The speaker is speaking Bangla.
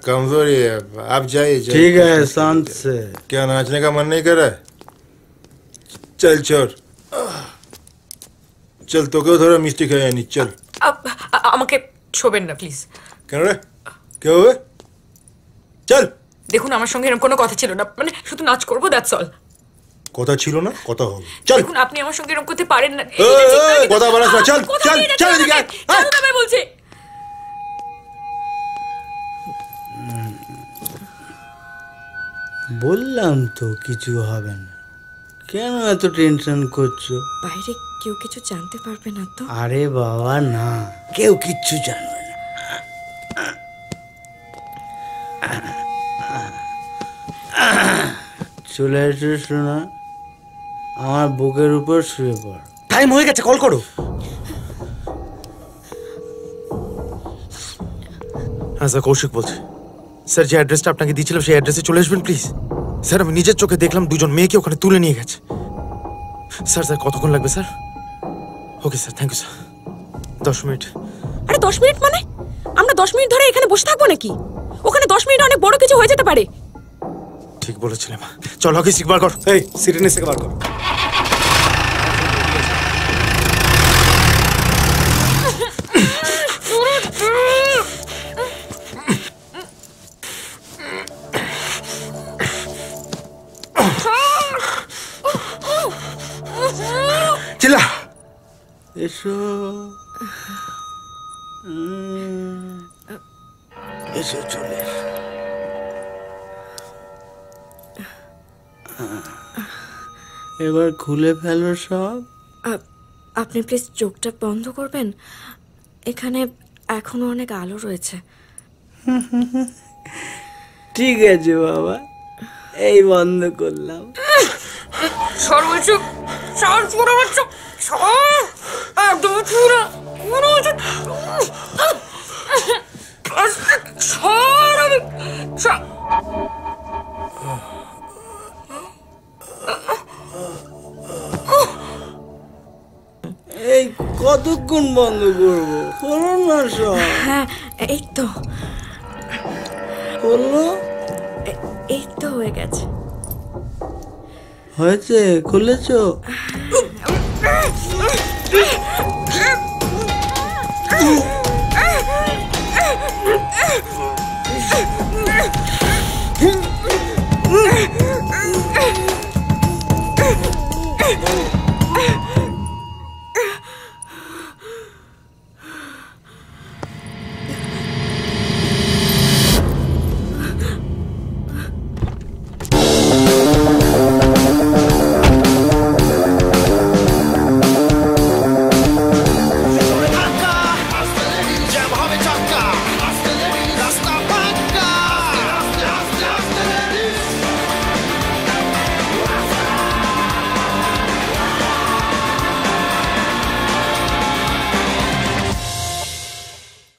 कमजोरी है, आप जाइए। ठीक है, शांत से। क्या नाचने का मन नहीं कर रहा है? चल छोड़, चल तो क्यों थोड़ा मिस्टी खाया नहीं, चल। আমাকে ছোবেন না প্লিজ। কেন রে, क्या हुआ? চল। দেখুন আমার সঙ্গে এরকম কোনো কথা ছিল না, মানে শুধু নাচ করবো, দ্যাটস অল। কথা ছিল না, কথা হবে। চল। দেখুন আপনি আমার সঙ্গে এরকম করতে পারেন না। কথা বলাস না, চল চল চল এদিকে আয়। চল আমি বলছি। বললাম তো কিছু হবে না, কেন এত টেনশন করছো? বাইরে কেউ কিছু জানতে পারবে না তো? আরে বাবা না, কেউ কিচ্ছু জানবে না। চলে এসো শোনা, আমার বুকের উপর শুয়ে পড়। টাইম হয়ে গেছে, কল করো। হ্যাঁ স্যার, কৌশিক বলছি। স্যার যে অ্যাড্রেসটা আপনাকে দিয়েছিলাম সেই অ্যাড্রেসে চলে আসবেন প্লিজ। স্যার আমি নিজের চোখে দেখলাম দুজন মেয়েকে ওখানে তুলে নিয়ে গেছে। স্যার স্যার কতক্ষণ লাগবে sir? Okay sir, thank you sir. 10 মিনিট। আরে 10 মিনিট মানে? আমরা 10 মিনিট ধরে এখানে বসে থাকবো নাকি? ওখানে 10 মিনিট অনেক বড় কিছু হয়ে যেতে পারে। ঠিক বলেছিলাম। চল হকি সিক বার কর। এই সিরিনেস থেকে বার কর। চিল্লা। এসো এসো, চলে এসো। এবার খুলে ফেলো সব। আপনি প্লিজ চোখটা বন্ধ করবেন, এখানে এখনো অনেক আলো রয়েছে। ঠিক আছে বাবা, এই বন্ধ করলাম। সর্বোচ্চ সাহস করে হচ্ছে একদম পুরো পুরো এই কতক্ষণ বন্ধ করবো? করো না সব। হ্যাঁ এই তো করলো, এই তো হয়ে গেছে। হয়েছে, খুলেছো?